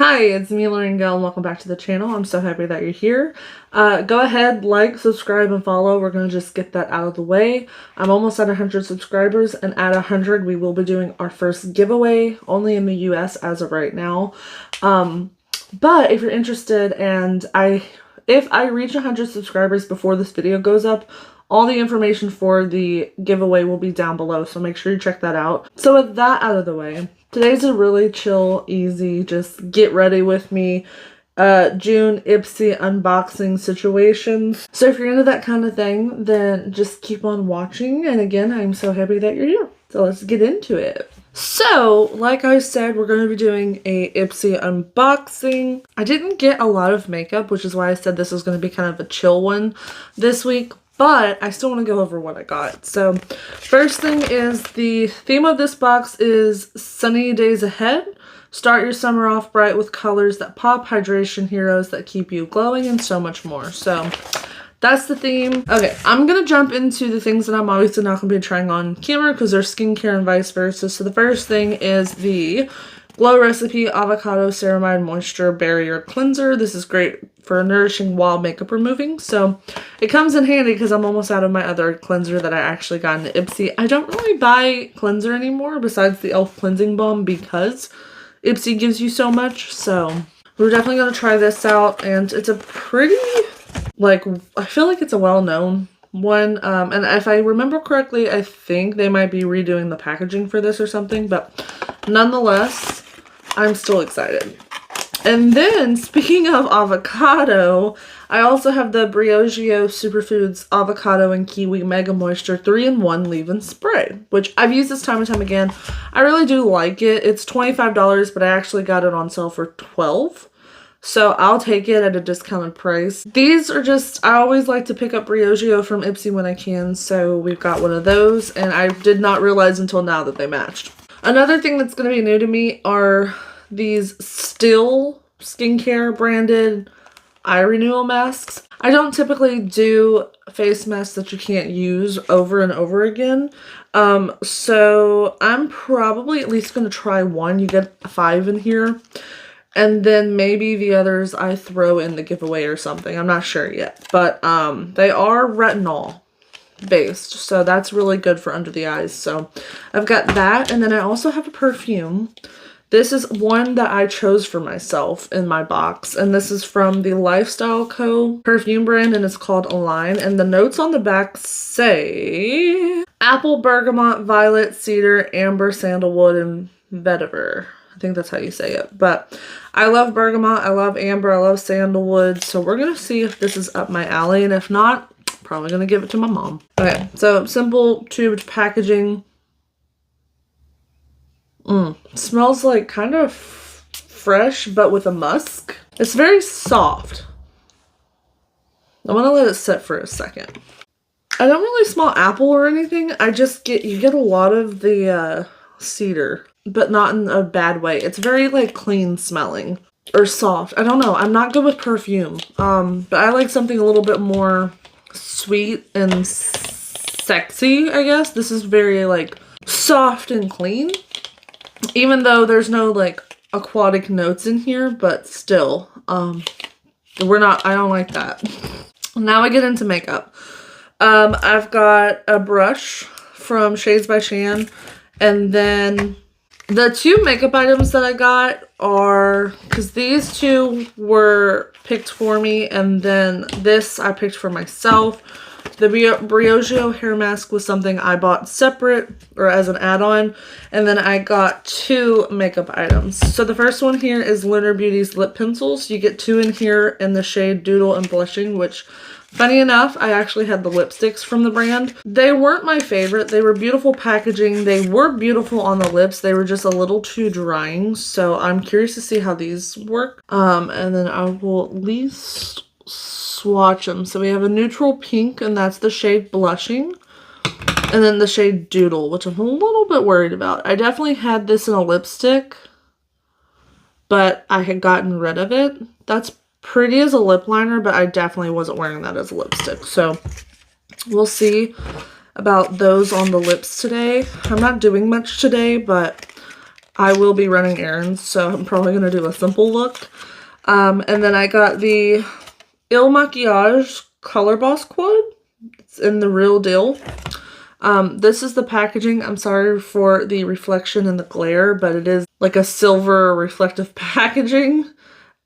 Hi, it's me, Lauren Gale, and welcome back to the channel. I'm so happy that you're here. Go ahead, like, subscribe, and follow. We're going to just get that out of the way. I'm almost at 100 subscribers, and at 100, we will be doing our first giveaway, only in the US as of right now. But if you're interested, and if I reach 100 subscribers before this video goes up, all the information for the giveaway will be down below, so make sure you check that out. So with that out of the way, today's a really chill, easy, just get ready with me, June Ipsy unboxing situations. So if you're into that kind of thing, then just keep on watching. And again, I'm so happy that you're here. So let's get into it. So, like I said, we're going to be doing a Ipsy unboxing. I didn't get a lot of makeup, which is why I said this was going to be kind of a chill one this week. But I still want to go over what I got. So first thing is, the theme of this box is sunny days ahead. Start your summer off bright with colors that pop, hydration heroes that keep you glowing, and so much more. So that's the theme. Okay, I'm going to jump into the things that I'm obviously not going to be trying on camera because they're skincare and vice versa. So the first thing is the Glow Recipe Avocado Ceramide Moisture Barrier Cleanser. This is great for nourishing while makeup removing. So it comes in handy because I'm almost out of my other cleanser that I actually got in the Ipsy. I don't really buy cleanser anymore besides the e.l.f. cleansing balm because Ipsy gives you so much. So we're definitely going to try this out, and it's a pretty, I feel like it's a well-known one, and if I remember correctly, I think they might be redoing the packaging for this or something, but nonetheless, I'm still excited. And then, speaking of avocado, I also have the Briogeo Superfoods Avocado and Kiwi Mega Moisture 3-in-1 Leave-In Spray, which I've used this time and time again. I really do like it. It's $25, but I actually got it on sale for $12. So I'll take it at a discounted price. These are just, I always like to pick up Briogeo from Ipsy when I can, so we've got one of those, and I did not realize until now that they matched. Another thing that's going to be new to me are these Still Skincare branded eye renewal masks. I don't typically do face masks that you can't use over and over again. So I'm probably at least going to try one. You get 5 in here. And then maybe the others I throw in the giveaway or something. I'm not sure yet. But they are retinol based. So that's really good for under the eyes. So I've got that. And then I also have a perfume. This is one that I chose for myself in my box. And this is from the Lifestyle Co. perfume brand. And it's called Align. And the notes on the back say apple, bergamot, violet, cedar, amber, sandalwood, and vetiver. I think that's how you say it. But I love bergamot, I love amber, I love sandalwood. So we're going to see if this is up my alley. And if not, probably going to give it to my mom. Okay, so simple tubed packaging. Smells like kind of fresh, but with a musk. It's very soft. I'm going to let it sit for a second. I don't really smell apple or anything. I just you get a lot of the cedar, but not in a bad way. It's very clean smelling or soft. I don't know. I'm not good with perfume. But I like something a little bit more sweet and sexy, I guess. This is very soft and clean. Even though there's no aquatic notes in here, but still, I don't like that. Now I get into makeup. I've got a brush from Shades by Shan, and then the 2 makeup items that I got are, because these 2 were picked for me, and then this I picked for myself. The Briogeo hair mask was something I bought separate or as an add-on, and then I got 2 makeup items. So the first one here is Lunar Beauty's lip pencils. You get 2 in here in the shade Doodle and Blushing, which, funny enough, I actually had the lipsticks from the brand. They weren't my favorite. They were beautiful packaging. They were beautiful on the lips. They were just a little too drying. So I'm curious to see how these work. And then I will at least swatch them. So we have a neutral pink, and that's the shade Blushing. And then the shade Doodle, which I'm a little bit worried about. I definitely had this in a lipstick, but I had gotten rid of it. That's pretty as a lip liner, but I definitely wasn't wearing that as a lipstick. So we'll see about those on the lips today. I'm not doing much today, but I will be running errands, so I'm probably going to do a simple look. And then I got the Il Makiage Color Boss Quad. It's in the Real Deal. This is the packaging. I'm sorry for the reflection and the glare, but it is like a silver reflective packaging.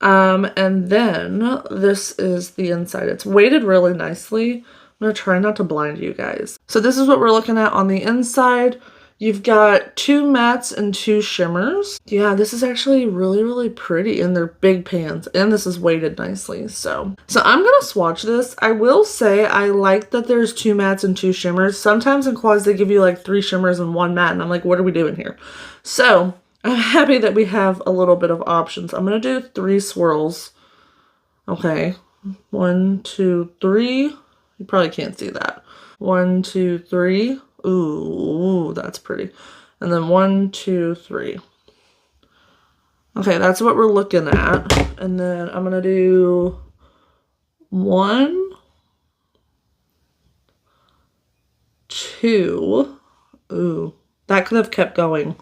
And then this is the inside. It's weighted really nicely. I'm going to try not to blind you guys. So this is what we're looking at on the inside. You've got 2 mattes and 2 shimmers. Yeah, this is actually really, really pretty, and they're big pans, and this is weighted nicely. So I'm gonna swatch this. I will say I like that there's 2 mattes and 2 shimmers. Sometimes in quads they give you like 3 shimmers and 1 matte, and I'm like, what are we doing here? So I'm happy that we have a little bit of options. I'm gonna do 3 swirls. Okay, 1, 2, 3. You probably can't see that. 1, 2, 3. Ooh, that's pretty. And then 1, 2, 3. Okay, that's what we're looking at. And then I'm gonna do 1, 2. Ooh, that could have kept going.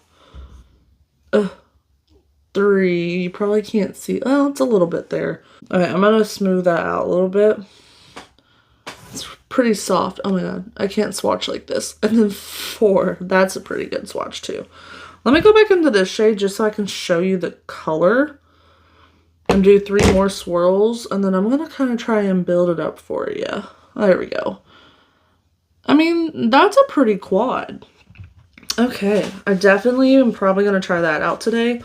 3. You probably can't see. Oh, it's a little bit there. Okay, I'm gonna smooth that out a little bit. It's pretty soft. Oh my god, I can't swatch like this. And then 4. That's a pretty good swatch too. Let me go back into this shade just so I can show you the color. And do 3 more swirls. And then I'm gonna kind of try and build it up for you. There we go. I mean, that's a pretty quad. Okay, I definitely am probably gonna try that out today.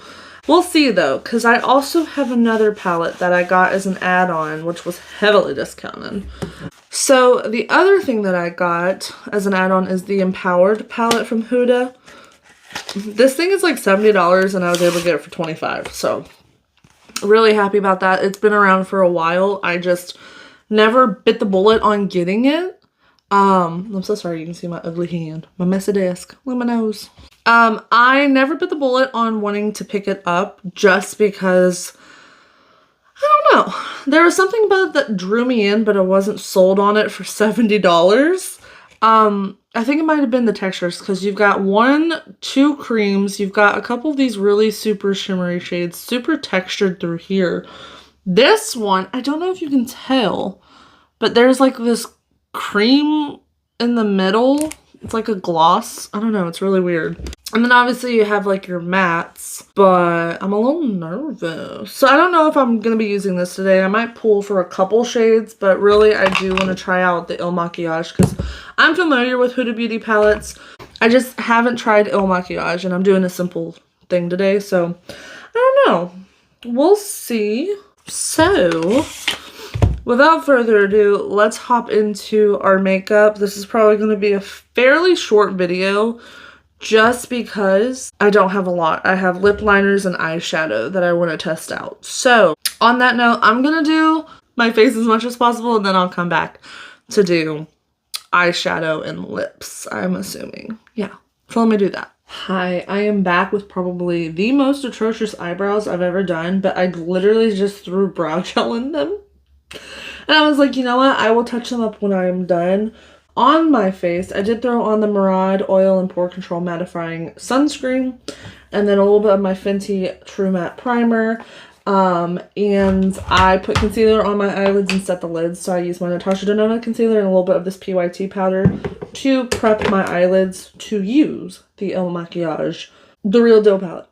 We'll see though, because I also have another palette that I got as an add-on, which was heavily discounted. So the other thing that I got as an add-on is the Empowered palette from Huda. This thing is like $70 and I was able to get it for $25. So really happy about that. It's been around for a while. I just never bit the bullet on getting it. I'm so sorry you can see my ugly hand. My messy desk. Look at my nose. I never bit the bullet on wanting to pick it up just because, I don't know. There was something about it that drew me in, but I wasn't sold on it for $70. I think it might have been the textures because you've got 1, 2 creams. You've got a couple of these really super shimmery shades, super textured through here. This one, I don't know if you can tell, but there's like this cream in the middle. It's like a gloss. I don't know. It's really weird. And then obviously you have like your mattes, but I'm a little nervous. So I don't know if I'm going to be using this today. I might pull for a couple shades, but really I do want to try out the Il Makiage because I'm familiar with Huda Beauty palettes. I just haven't tried Il Makiage and I'm doing a simple thing today. So I don't know. We'll see. So without further ado, let's hop into our makeup. This is probably going to be a fairly short video just because I don't have a lot. I have lip liners and eyeshadow that I want to test out. So on that note, I'm going to do my face as much as possible and then I'll come back to do eyeshadow and lips, I'm assuming. Yeah, so let me do that. Hi, I am back with probably the most atrocious eyebrows I've ever done, but I literally just threw brow gel in them. And I was like, you know what? I will touch them up when I am done. On my face, I did throw on the Murad Oil and Pore Control Mattifying Sunscreen. And then a little bit of my Fenty True Matte Primer. And I put concealer on my eyelids and set the lids. So I used my Natasha Denona concealer and a little bit of this PYT powder to prep my eyelids to use the Il Makiage, the Real Deal palette.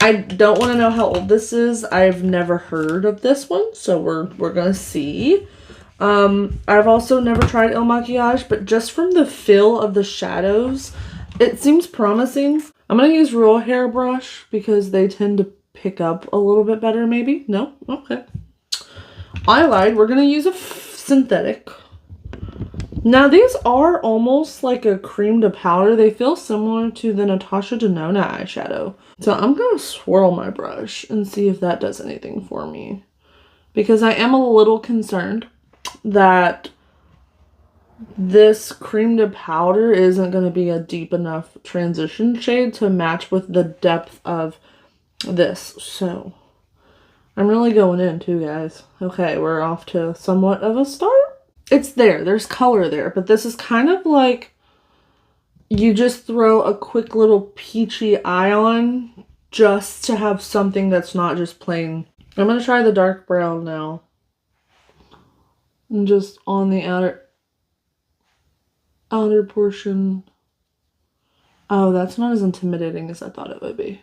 I don't want to know how old this is. I've never heard of this one, so we're gonna see. I've also never tried Il Makiage, but just from the feel of the shadows, it seems promising. I'm gonna use Royal Hair Brush because they tend to pick up a little bit better, maybe? No? Okay. I lied. We're gonna use a synthetic. Now, these are almost like a cream to powder. They feel similar to the Natasha Denona eyeshadow. So I'm going to swirl my brush and see if that does anything for me. Because I am a little concerned that this cream to powder isn't going to be a deep enough transition shade to match with the depth of this. So I'm really going in too, guys. Okay, we're off to somewhat of a start. It's there. There's color there. But this is kind of like you just throw a quick little peachy eye on just to have something that's not just plain. I'm going to try the dark brown now. And just on the outer portion. Oh, that's not as intimidating as I thought it would be.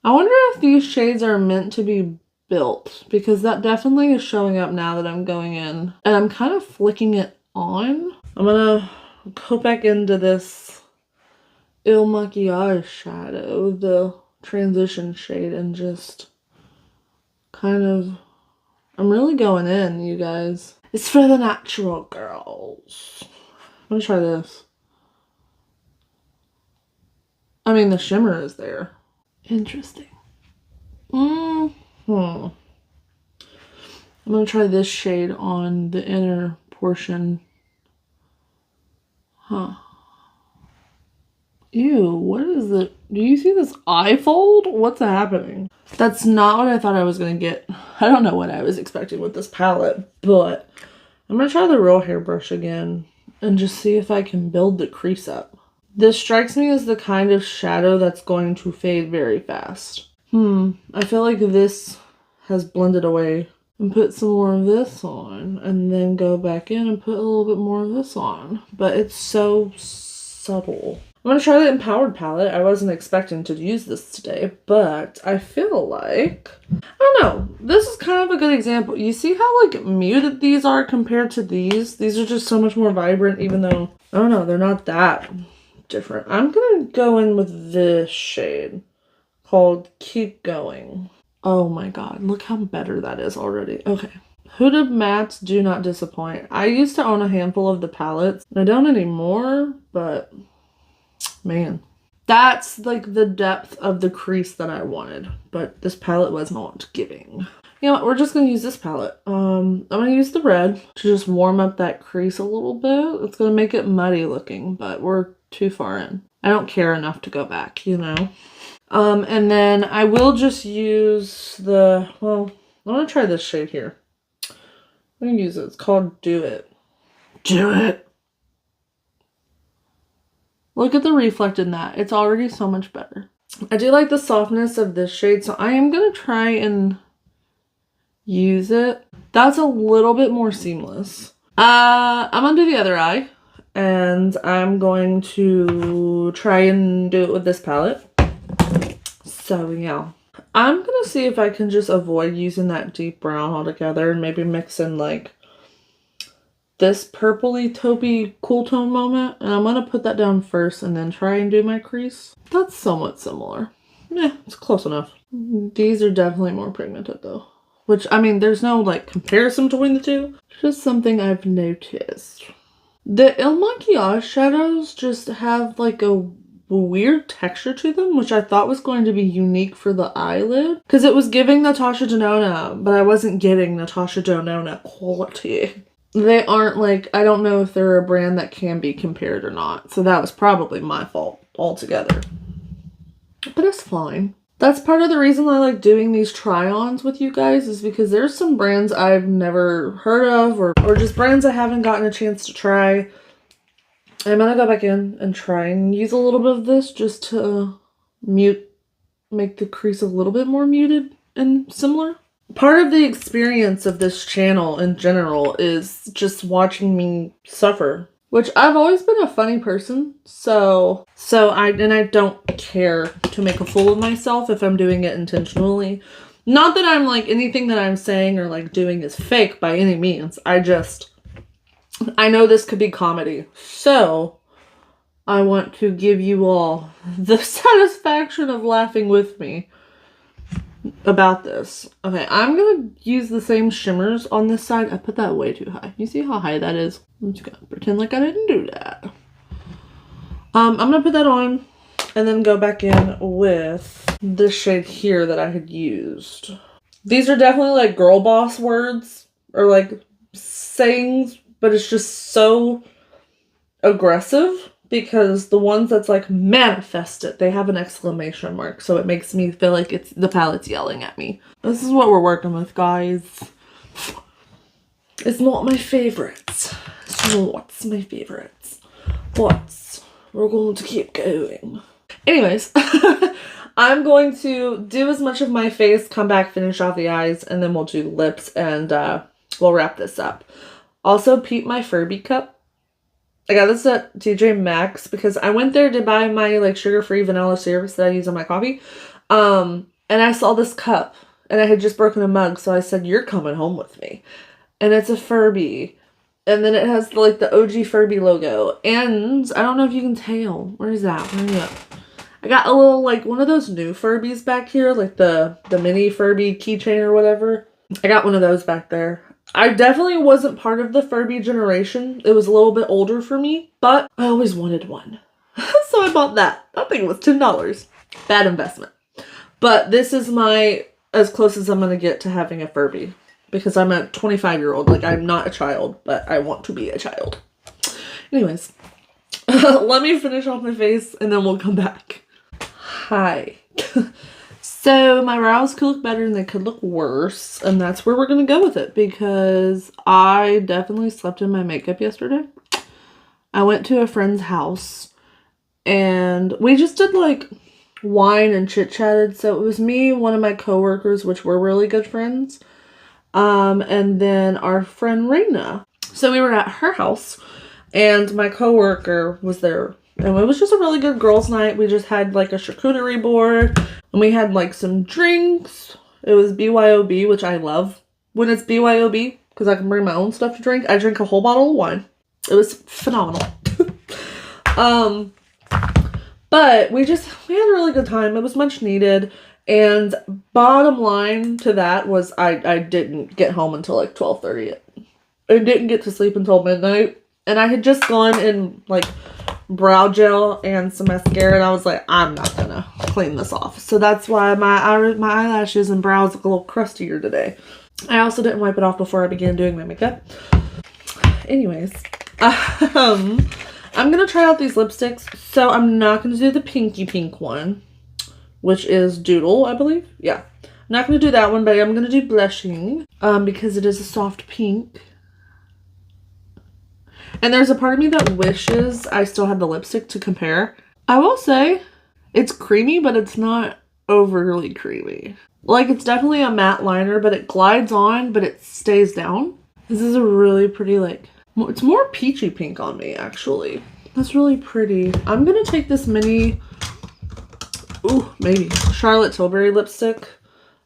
I wonder if these shades are meant to be built, because that definitely is showing up now that I'm going in. And I'm kind of flicking it on. I'm gonna go back into this Il Maquillage shadow, the transition shade, and just kind of, I'm really going in, you guys. It's for the natural girls. I'm gonna try this. I mean, the shimmer is there. Interesting. I'm gonna try this shade on the inner portion. Huh. Ew, what is it? Do you see this eye fold? What's happening? That's not what I thought I was gonna get. I don't know what I was expecting with this palette, but I'm gonna try the Real Hairbrush again and just see if I can build the crease up. This strikes me as the kind of shadow that's going to fade very fast. I feel like this has blended away. And put some more of this on, and then go back in and put a little bit more of this on. But it's so subtle. I'm going to try the Empowered palette. I wasn't expecting to use this today, but I feel like, I don't know, this is kind of a good example. You see how like muted these are compared to these? These are just so much more vibrant, even though, I don't know, they're not that different. I'm going to go in with this shade called Keep Going. Oh my god, look how better that is already. Okay. Huda mattes do not disappoint. I used to own a handful of the palettes. I don't anymore, but man. That's like the depth of the crease that I wanted, but this palette was not giving. You know what, we're just going to use this palette. I'm going to use the red to just warm up that crease a little bit. It's going to make it muddy looking, but we're too far in. I don't care enough to go back, you know? And then I will just use the, well, I'm going to try this shade here. I'm going to use it. It's called Do It. Do It. Look at the reflect in that. It's already so much better. I do like the softness of this shade, so I am going to try and use it. That's a little bit more seamless. I'm going to do the other eye, and I'm going to try and do it with this palette. So yeah, I'm gonna see if I can just avoid using that deep brown altogether and maybe mix in like this purpley taupey cool tone moment, and I'm gonna put that down first and then try and do my crease. That's somewhat similar. Yeah, it's close enough. These are definitely more pigmented though, which, I mean, there's no like comparison between the two. It's just something I've noticed. The Il Maquillage shadows just have like a weird texture to them, which I thought was going to be unique for the eyelid, because it was giving Natasha Denona, but I wasn't getting Natasha Denona quality. They aren't like, I don't know if they're a brand that can be compared or not, so that was probably my fault altogether. But it's fine. That's part of the reason I like doing these try-ons with you guys, is because there's some brands I've never heard of, or just brands I haven't gotten a chance to try. I'm gonna go back in and try and use a little bit of this just to make the crease a little bit more muted and similar. Part of the experience of this channel in general is just watching me suffer, which I've always been a funny person, so I don't care to make a fool of myself if I'm doing it intentionally. Not that I'm like anything that I'm saying or like doing is fake by any means. I know this could be comedy, so I want to give you all the satisfaction of laughing with me about this. Okay, I'm going to use the same shimmers on this side. I put that way too high. You see how high that is? I'm just going to pretend like I didn't do that. I'm going to put that on and then go back in with this shade here that I had used. These are definitely like girl boss words or like sayings, but it's just so aggressive because the ones that's like manifest it, they have an exclamation mark. So it makes me feel like it's the palette's yelling at me. This is what we're working with, guys. It's not my favorites. It's not my favorites. But we're going to keep going. Anyways, I'm going to do as much of my face, come back, finish off the eyes, and then we'll do lips, and we'll wrap this up. Also, peep my Furby cup. I got this at TJ Maxx because I went there to buy my like sugar-free vanilla syrups that I use on my coffee. And I saw this cup, and I had just broken a mug, so I said, "You're coming home with me." And it's a Furby. And then it has like the OG Furby logo. And I don't know if you can tell. Where is that? Where are you at? I got a little like one of those new Furbies back here, like the mini Furby keychain or whatever. I got one of those back there. I definitely wasn't part of the Furby generation. It was a little bit older for me, but I always wanted one. So I bought that. That thing was $10. Bad investment. But this is my as close as I'm going to get to having a Furby. Because I'm a 25-year-old. Like, I'm not a child, but I want to be a child. Anyways, let me finish off my face, and then we'll come back. Hi. So, my brows could look better, and they could look worse. And that's where we're going to go with it. Because I definitely slept in my makeup yesterday. I went to a friend's house. And we just did, like, wine and chit-chatted. So, it was me, one of my coworkers, which were really good friends. And then our friend Raina. So we were at her house and my coworker was there and it was just a really good girls' night. We just had like a charcuterie board and we had like some drinks. It was BYOB, which I love when it's BYOB because I can bring my own stuff to drink. I drink a whole bottle of wine. It was phenomenal. But we had a really good time. It was much needed. And bottom line to that was I didn't get home until like 12:30. I didn't get to sleep until midnight. And I had just gone in like brow gel and some mascara. And I was like, I'm not going to clean this off. So that's why my eyelashes and brows look a little crustier today. I also didn't wipe it off before I began doing my makeup. Anyways, I'm going to try out these lipsticks. So I'm not going to do the pinky pink one, which is Doodle, I believe. Yeah. I'm not going to do that one, but I'm going to do Blushing because it is a soft pink. And there's a part of me that wishes I still had the lipstick to compare. I will say it's creamy, but it's not overly creamy. Like, it's definitely a matte liner, but it glides on, but it stays down. This is a really pretty, like, it's more peachy pink on me, actually. That's really pretty. I'm going to take this mini... Ooh, maybe Charlotte Tilbury lipstick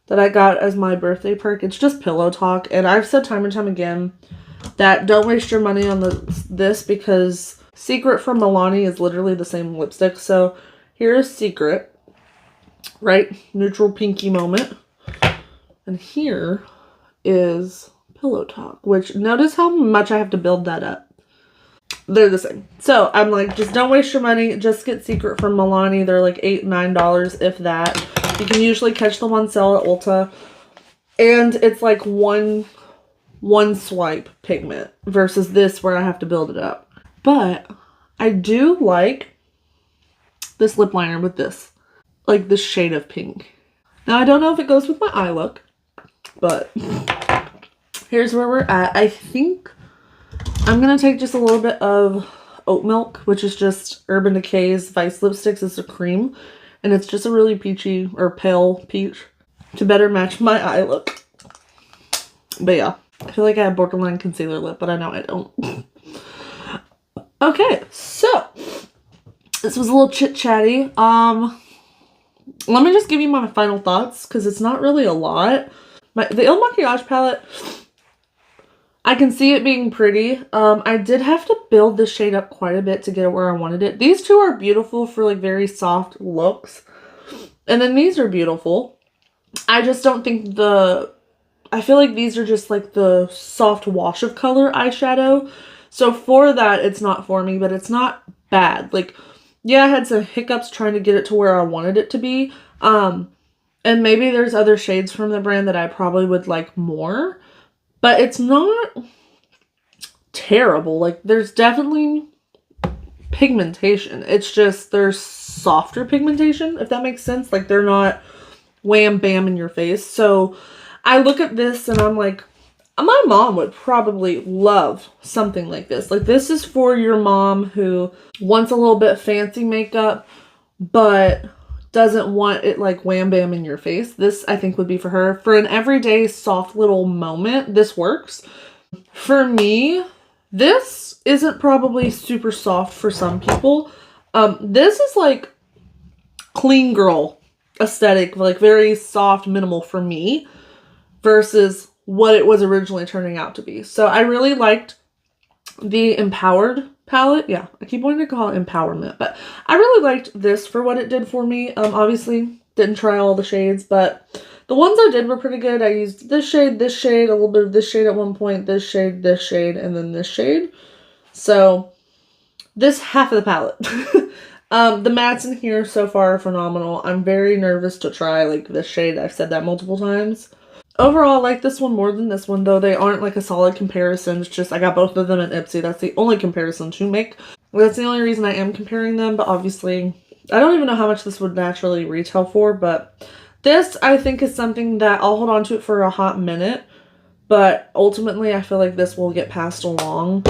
that I got as my birthday perk. It's just Pillow Talk, and I've said time and time again that don't waste your money on this because Secret from Milani is literally the same lipstick. So here's Secret, right? Neutral pinky moment, and here is Pillow Talk. Which notice how much I have to build that up. They're the same. So I'm like, just don't waste your money. Just get Secret from Milani. They're like $8, $9, if that. You can usually catch them on sale at Ulta. And it's like one swipe pigment versus this where I have to build it up. But I do like this lip liner with this. Like this shade of pink. Now I don't know if it goes with my eye look. But here's where we're at. I think I'm going to take just a little bit of Oat Milk, which is just Urban Decay's Vice Lipsticks. It's a cream, and it's just a really peachy or pale peach to better match my eye look. But yeah, I feel like I have borderline concealer lip, but I know I don't. Okay, so this was a little chit-chatty. Let me just give you my final thoughts, because it's not really a lot. The Il Makiage palette, I can see it being pretty. I did have to build this shade up quite a bit to get it where I wanted it. These two are beautiful for like very soft looks. And then these are beautiful. I just don't think I feel like these are just like the soft wash of color eyeshadow. So for that, it's not for me, but it's not bad. Like, yeah, I had some hiccups trying to get it to where I wanted it to be. And maybe there's other shades from the brand that I probably would like more. But it's not terrible. Like, there's definitely pigmentation. It's just there's softer pigmentation, if that makes sense. Like, they're not wham bam in your face. So I look at this and I'm like, My mom would probably love something like this. Like, this is for your mom who wants a little bit fancy makeup, but doesn't want it like wham bam in your face. This, I think, would be for her. For an everyday soft little moment, this works. For me, this isn't probably super soft for some people. This is like clean girl aesthetic, like very soft, minimal for me, versus what it was originally turning out to be. So I really liked the Empowered palette. Yeah, I keep wanting to call it Empowerment, but I really liked this for what it did for me. Obviously didn't try all the shades, but the ones I did were pretty good. I used this shade, a little bit of this shade at one point, this shade, and then this shade. So this half of the palette. The mattes in here so far are phenomenal. I'm very nervous to try like this shade. I've said that multiple times. Overall, I like this one more than this one, though they aren't like a solid comparison. It's just I got both of them in Ipsy. That's the only comparison to make. That's the only reason I am comparing them, but obviously I don't even know how much this would naturally retail for, but this I think is something that I'll hold on to it for a hot minute, but ultimately I feel like this will get passed along.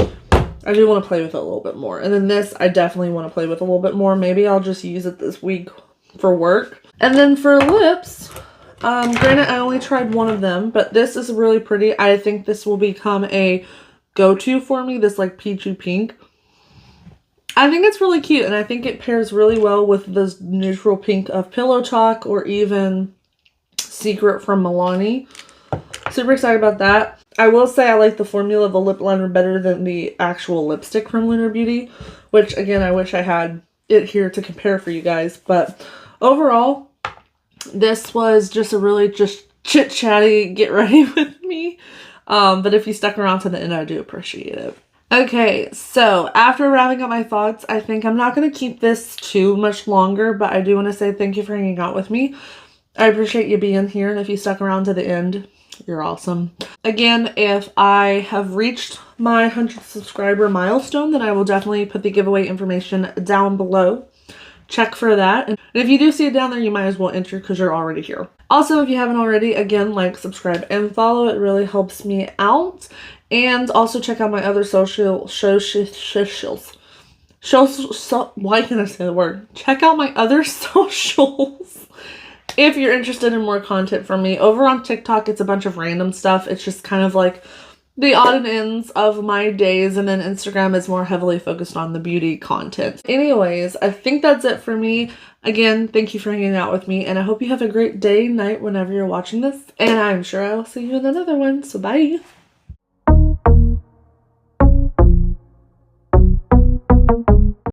I do want to play with it a little bit more. And then this I definitely want to play with a little bit more. Maybe I'll just use it this week for work. And then for lips, granted, I only tried one of them, but this is really pretty. I think this will become a go-to for me, this like peachy pink. I think it's really cute, and I think it pairs really well with this neutral pink of Pillow Talk or even Secret from Milani. Super excited about that. I will say I like the formula of the lip liner better than the actual lipstick from Lunar Beauty, which again, I wish I had it here to compare for you guys, but overall, this was just a really just chit-chatty get ready with me. But if you stuck around to the end, I do appreciate it. Okay, so after wrapping up my thoughts, I think I'm not going to keep this too much longer, but I do want to say thank you for hanging out with me. I appreciate you being here, and if you stuck around to the end, you're awesome. Again, if I have reached my 100 subscriber milestone, then I will definitely put the giveaway information down below. Check for that. And if you do see it down there, you might as well enter because you're already here. Also, if you haven't already, again, like, subscribe, and follow. It really helps me out. And also check out my other socials. Why can't I say the word? Check out my other socials if you're interested in more content from me. Over on TikTok, it's a bunch of random stuff. It's just kind of like the odd and ends of my days, and then Instagram is more heavily focused on the beauty content. Anyways, I think that's it for me. Again, thank you for hanging out with me, and I hope you have a great day, night, whenever you're watching this, and I'm sure I will see you in another one, so bye!